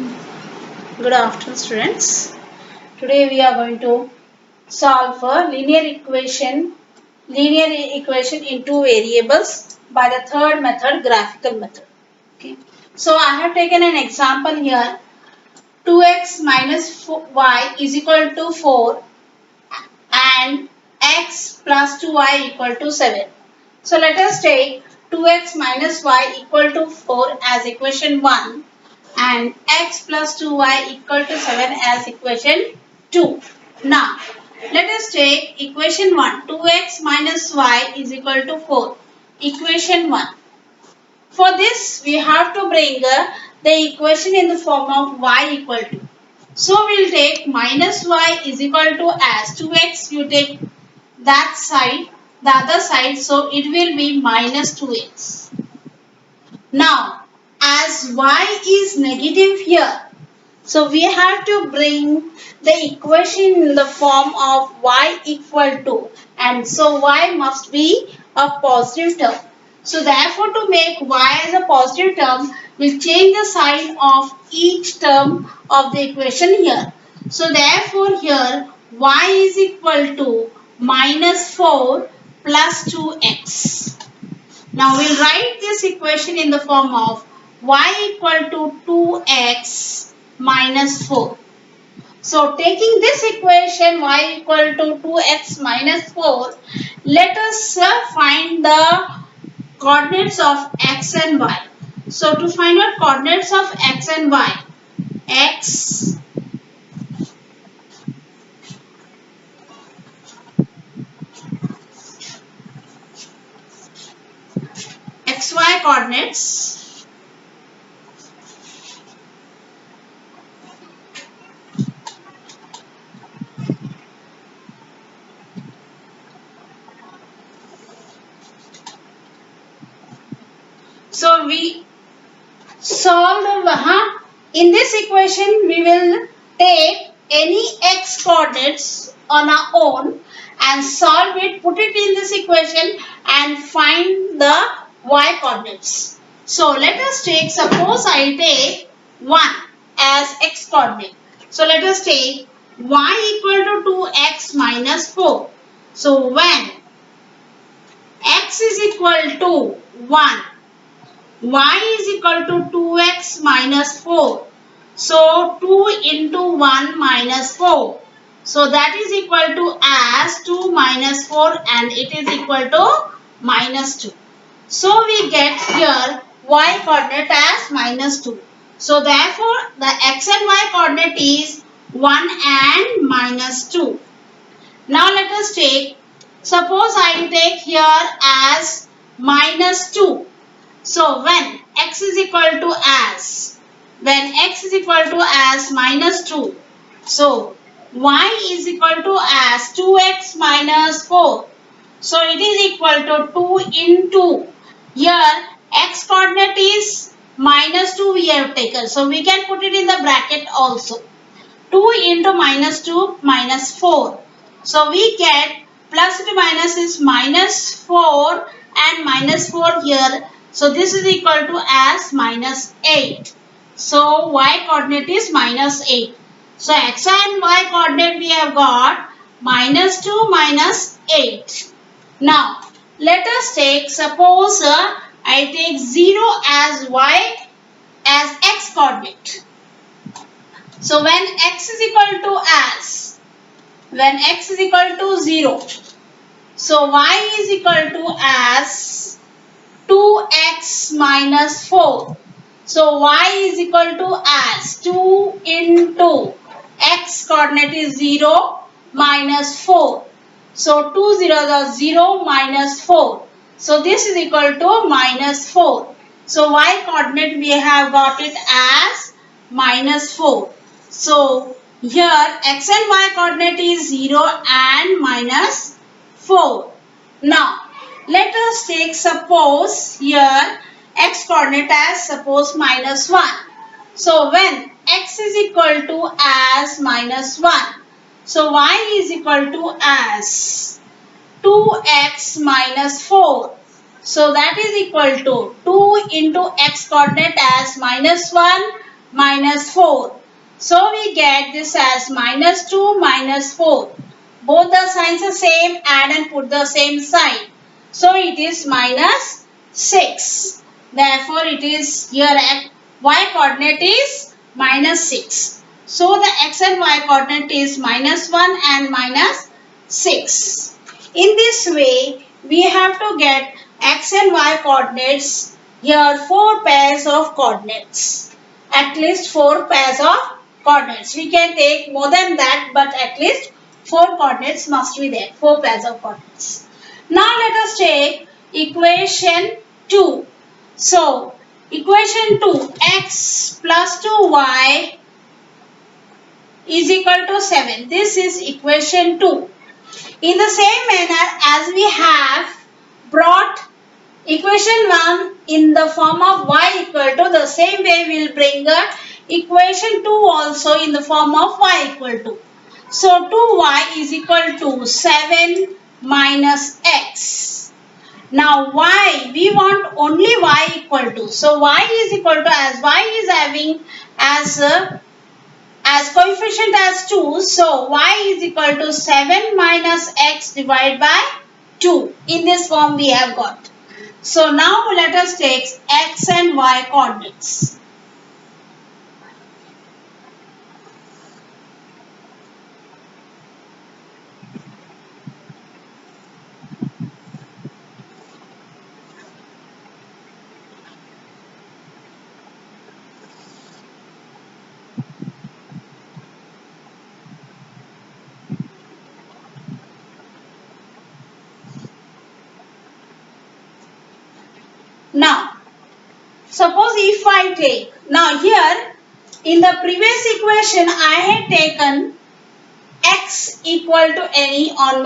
Good afternoon, students. Today we are going to solve a linear equation in two variables by the third method, graphical method. Okay. So I have taken an example here. 2x minus y is equal to 4 and x plus 2y equal to 7. So let us take 2x minus y equal to 4 as equation 1 and x plus 2y equal to 7 as equation 2. Now, let us take equation 1. 2x minus y is equal to 4. Equation 1. For this, we have to bring the equation in the form of y equal to. So, we will take minus y is equal to as 2x, you take that side, the other side, so it will be minus 2x. Now, as y is negative here, so we have to bring the equation in the form of y equal to, and so y must be a positive term. So therefore, to make y as a positive term, we'll change the sign of each term of the equation here. So therefore, here y is equal to minus 4 plus 2x. Now we'll write this equation in the form of y equal to 2x minus 4. So taking this equation y equal to 2x minus 4, let us find the coordinates of x and y. So to find out coordinates of x and y, x xy coordinates, so we solve in this equation we will take any x coordinates on our own and solve it, put it in this equation and find the y coordinates. So let us take, suppose I take 1 as x coordinate. So let us take y equal to 2x minus 4. So when x is equal to 1, y is equal to 2x minus 4. So 2 into 1 minus 4. So that is equal to as 2 minus 4 and it is equal to minus 2. So we get here y coordinate as minus 2. So therefore the x and y coordinate is 1 and minus 2. Now let us take, suppose I take here as minus 2. So when x is equal to as minus 2, so y is equal to as 2x minus 4. So it is equal to 2 into, here x coordinate is minus 2 we have taken. So we can put it in the bracket also. 2 into minus 2 minus 4. So we get plus to minus is minus 4 and minus 4 here. So this is equal to as minus 8. So y coordinate is minus 8. So x and y coordinate we have got minus 2 minus 8. Now let us take, suppose I take 0 as y as x coordinate. So when x is equal to 0, so y is equal to as 2x minus 4. So y is equal to as 2 into x coordinate is 0 minus 4. So 2 zeros are 0 minus 4. So this is equal to minus 4. So y coordinate we have got it as minus 4. So here x and y coordinate is 0 and minus 4. Now let us take, suppose here x coordinate as suppose minus 1. So when x is equal to as minus 1, so y is equal to as 2x minus 4. So that is equal to 2 into x coordinate as minus 1 minus 4. So we get this as minus 2 minus 4. Both the signs are same, add and put the same sign. So it is minus 6. Therefore it is here y coordinate is minus 6. So the x and y coordinate is minus 1 and minus 6. In this way we have to get x and y coordinates. Here 4 pairs of coordinates. At least 4 pairs of coordinates. We can take more than that, but at least 4 coordinates must be there. 4 pairs of coordinates. Now let us take equation 2. So equation 2, x plus 2y is equal to 7. This is equation 2. In the same manner as we have brought equation 1 in the form of y equal to, the same way we will bring equation 2 also in the form of y equal to. So 2y is equal to 7 minus x. Now y, we want only y equal to. So y is equal to, as y is having as coefficient as 2, so y is equal to 7 minus x divided by 2. In this form we have got. So now let us take x and y coordinates. Now, suppose if I take, now here in the previous equation I had taken x equal to any on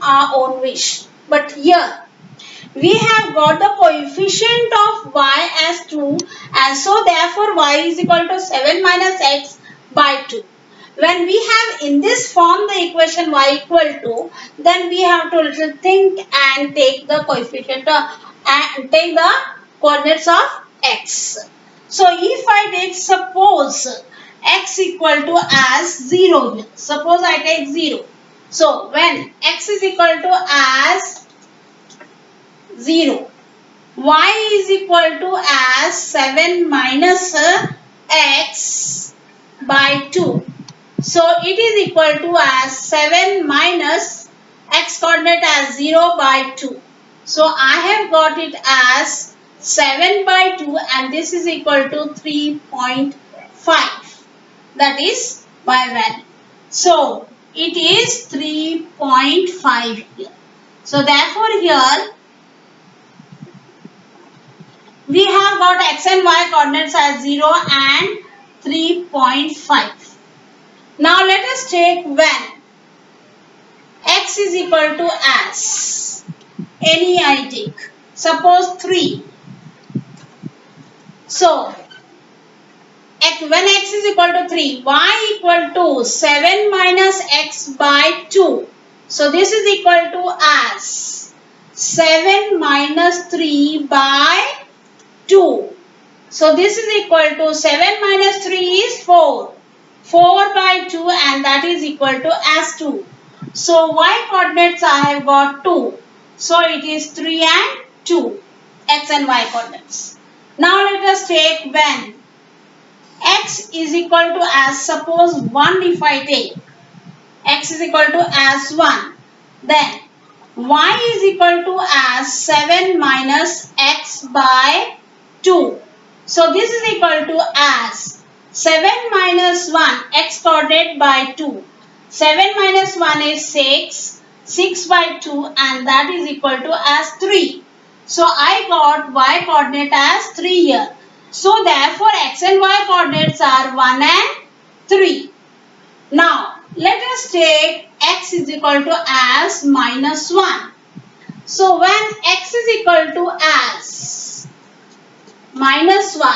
our own wish. But here we have got the coefficient of y as 2, and so therefore y is equal to 7 minus x by 2. When we have in this form the equation y equal to, then we have to little think and take the coefficient and take the coordinates of x. So if I take, suppose x equal to as 0 here. Suppose I take 0. So when x is equal to as 0, y is equal to as 7 minus x by 2. So it is equal to as 7 minus x coordinate as 0 by 2. So I have got it as 7 by 2, and this is equal to 3.5. That is my value. So it is 3.5 here. So therefore here we have got x and y coordinates as 0 and 3.5. Now let us take when x is equal to as any I take. Suppose 3. So when x is equal to 3, y equal to 7 minus x by 2. So this is equal to as 7 minus 3 by 2. So this is equal to 7 minus 3 is 4. 4 by 2, and that is equal to as 2. So y coordinates I have got 2. So it is 3 and 2. X and y coordinates. Now let us take when x is equal to as, suppose 1 if I take. X is equal to as 1. Then y is equal to as 7 minus x by 2. So this is equal to as 7 minus 1 x coordinate by 2. 7 minus 1 is 6. 6 by 2, and that is equal to as 3. So I got y coordinate as 3 here. So therefore x and y coordinates are 1 and 3. Now let us take x is equal to as minus 1. So when x is equal to as minus 1,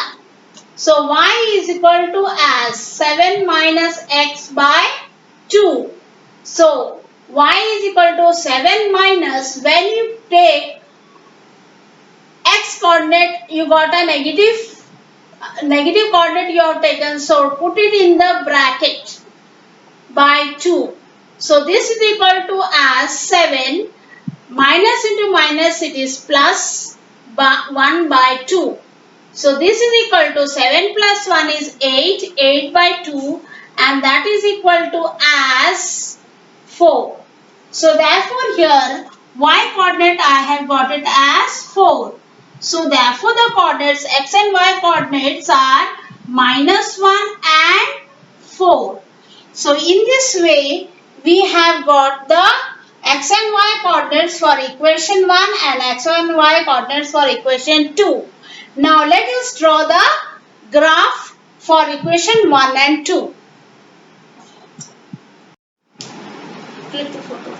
so y is equal to as 7 minus x by 2. So y is equal to 7 minus, when you take x coordinate you got a negative negative coordinate you have taken, so put it in the bracket by 2. So this is equal to as 7 minus into minus, it is plus 1 by 2. So this is equal to 7 plus 1 is 8, 8 by 2, and that is equal to as 4. So therefore here y coordinate I have got it as 4. So therefore the coordinates x and y coordinates are minus 1 and 4. So in this way we have got the x and y coordinates for equation 1 and x and y coordinates for equation 2. Now let us draw the graph for equation 1 and 2. Click the photo.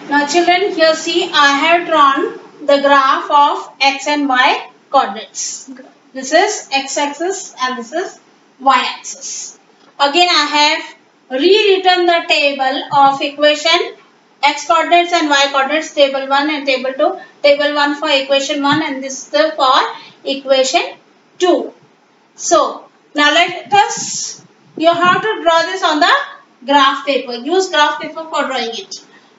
Now children, here see I have drawn the graph of x and y coordinates. This is x-axis and this is y-axis. Again I have rewritten the table of equation x coordinates and y coordinates, table 1 and table 2. Table 1 for equation 1 and this is for equation 2. So now let us, you have to draw this on the graph paper. Use graph paper for drawing it.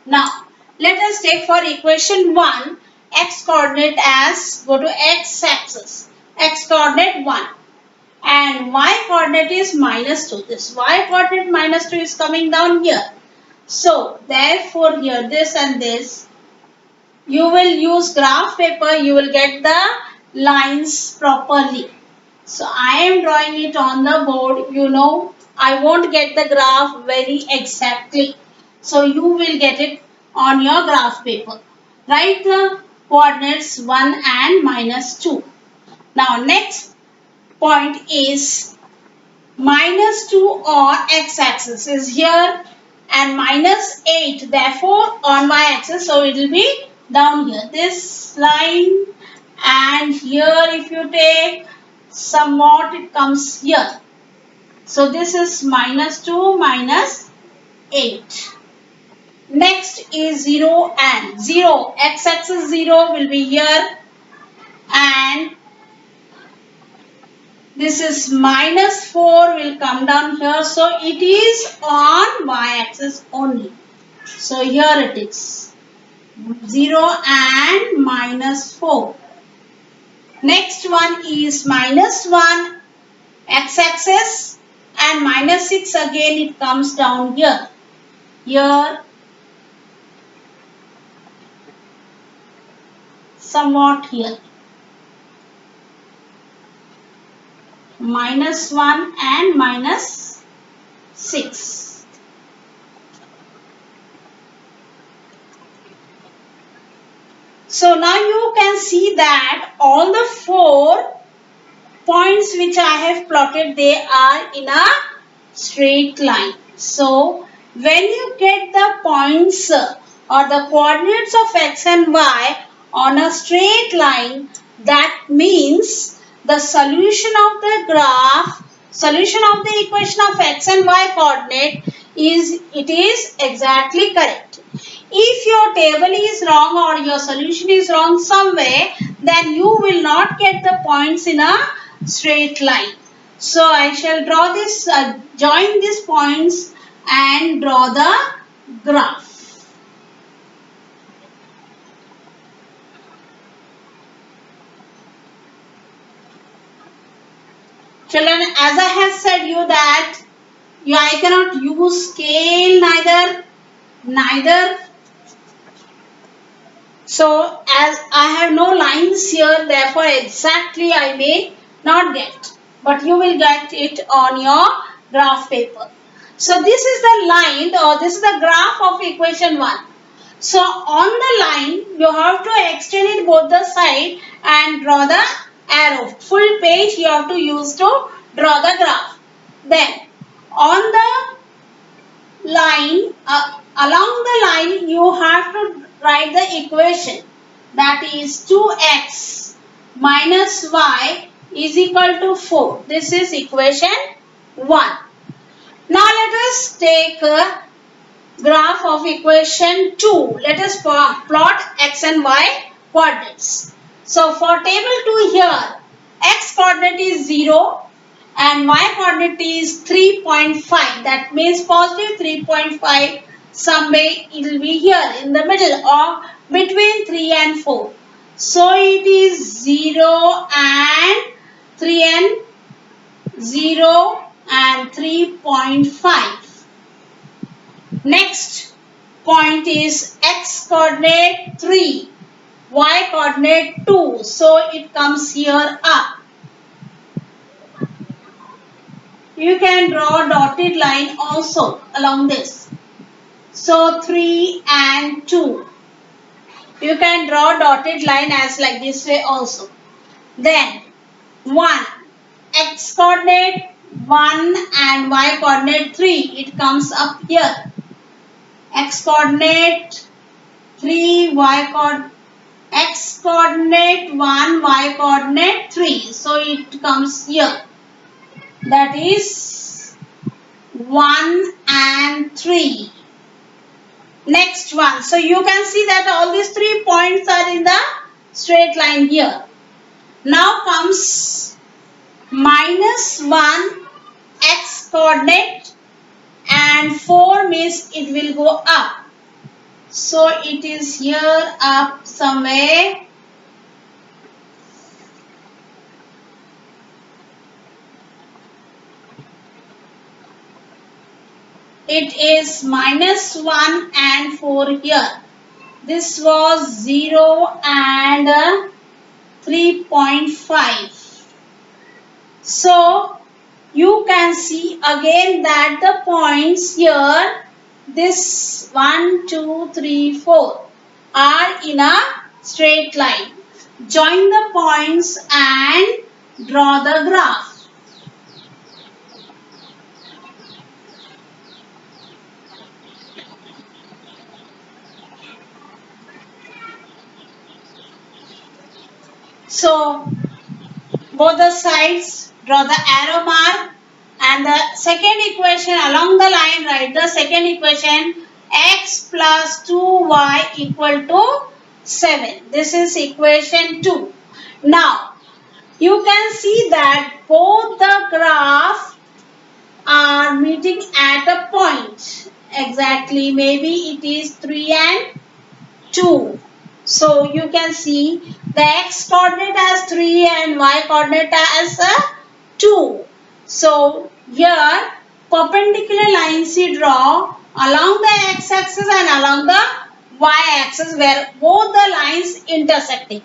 Now let us take for equation 1 x coordinate as, go to x axis, x coordinate 1 and y coordinate is minus 2. This y coordinate minus 2 is coming down here. So therefore here this and this, you will use graph paper, you will get the lines properly. So I am drawing it on the board. You know I won't get the graph very exactly. So you will get it on your graph paper. Write the coordinates 1 and minus 2. Now next point is minus 2 on x-axis is here and minus 8 therefore on y-axis. So it will be down here. This line and here if you take somewhat it comes here. So this is minus 2 minus 8. Next is 0 and 0. X-axis 0 will be here and this is minus 4 will come down here. So it is on y-axis only. So here it is 0 and minus 4. Next one is minus 1 x-axis and minus 6 again it comes down here. Here somewhat here. Minus 1 and minus 6. So now you can see that all the 4 points which I have plotted, they are in a straight line. So when you get the points or the coordinates of x and y on a straight line, that means the solution of the graph, solution of the equation of x and y coordinate is, it is exactly correct. If your table is wrong or your solution is wrong somewhere, then you will not get the points in a straight line. So I shall draw this, join these points and draw the graph. Children, as I have said you that I cannot use scale neither. So as I have no lines here, therefore exactly I may not get. But you will get it on your graph paper. So this is the line or this is the graph of equation 1. So on the line you have to extend it both the side and draw the arrow. Full page you have to use to draw the graph. Then on the line, along the line you have to write the equation, that is 2x minus y is equal to 4. This is equation 1. Now let us take a graph of equation 2. Let us plot x and y coordinates. So for table 2 here, x coordinate is 0 and y coordinate is 3.5. That means positive 3.5. Somewhere it will be here in the middle or between 3 and 4. So it is 0 and 3 and 0 and 3.5. Next point is x coordinate 3, y coordinate 2. So it comes here up. You can draw dotted line also along this. So 3 and 2. You can draw dotted line as like this way also. Then 1. X coordinate 1 and y coordinate 3. It comes up here. X coordinate 3, y coordinate, x coordinate 1, y coordinate 3. So it comes here. That is 1 and 3. Next one. So you can see that all these 3 points are in the straight line here. Now comes minus 1 x coordinate and 4 means it will go up. So it is here up somewhere. It is minus 1 and 4 here. This was 0 and 3.5. So you can see again that the points here, this 1, 2, 3, 4 are in a straight line. Join the points and draw the graph. So both the sides draw the arrow mark and the second equation along the line write the second equation x plus 2y equal to 7. This is equation 2. Now you can see that both the graph are meeting at a point. Exactly, maybe it is 3 and 2. So you can see the x coordinate as 3 and y coordinate as 2. So here perpendicular lines we draw along the x axis and along the y axis where both the lines intersecting.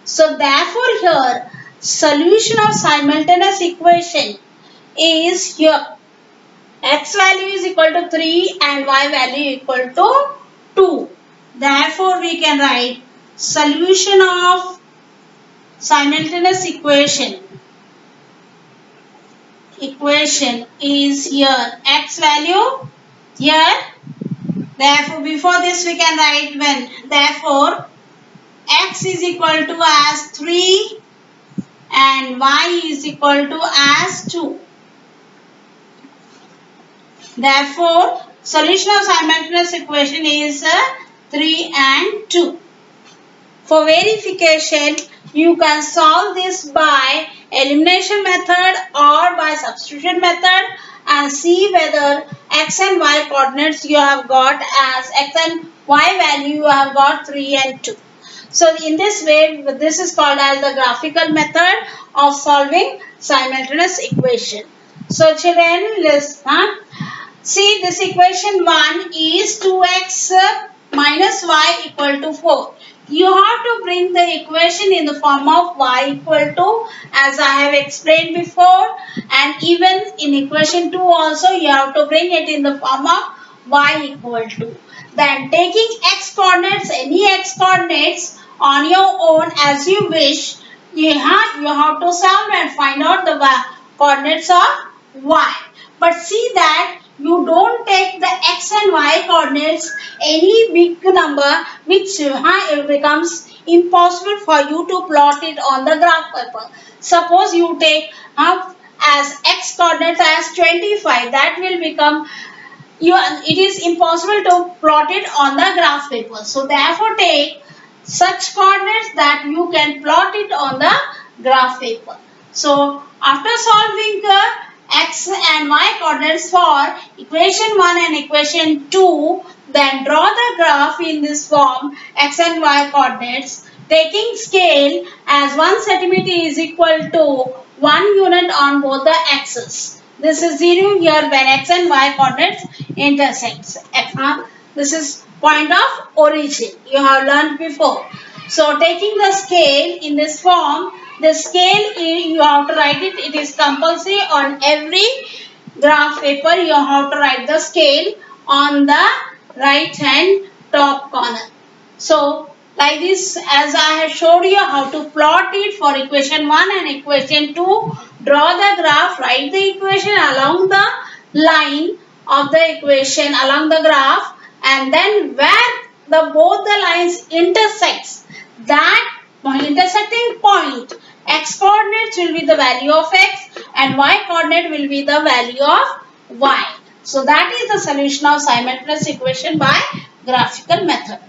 So therefore here solution of simultaneous equation is here x value is equal to 3 and y value equal to 2. Therefore, we can write solution of simultaneous equation is here x value here. Therefore, before this we can write when. Therefore, x is equal to as 3 and y is equal to as 2. Therefore, solution of simultaneous equation is 3 and 2. For verification, you can solve this by elimination method or by substitution method and see whether x and y coordinates you have got as x and y value you have got 3 and 2. So in this way, this is called as the graphical method of solving simultaneous equation. So children, listen. See, this equation 1 is 2x minus y equal to 4. You have to bring the equation in the form of y equal to, as I have explained before, and even in equation 2 also you have to bring it in the form of y equal to. Then taking x coordinates, any x coordinates on your own as you wish, you have to solve and find out the coordinates of y. But see that you don't take the x and y coordinates any big number which it becomes impossible for you to plot it on the graph paper. Suppose you take as x coordinates as 25, that will become it is impossible to plot it on the graph paper. So therefore take such coordinates that you can plot it on the graph paper. So after solving x and y coordinates for equation 1 and equation 2, then draw the graph in this form x and y coordinates, taking scale as 1 centimeter is equal to 1 unit on both the axes. This is 0 here when x and y coordinates intersects. This is point of origin. You have learned before. So taking the scale in this form, the scale you have to write it. It is compulsory on every graph paper. You have to write the scale on the right hand top corner. So like this, as I have showed you how to plot it for equation 1 and equation 2, draw the graph, write the equation along the line of the equation along the graph, and then where both the lines intersects, that intersecting point, x coordinates will be the value of x and y coordinate will be the value of y. So that is the solution of simultaneous equation by graphical method.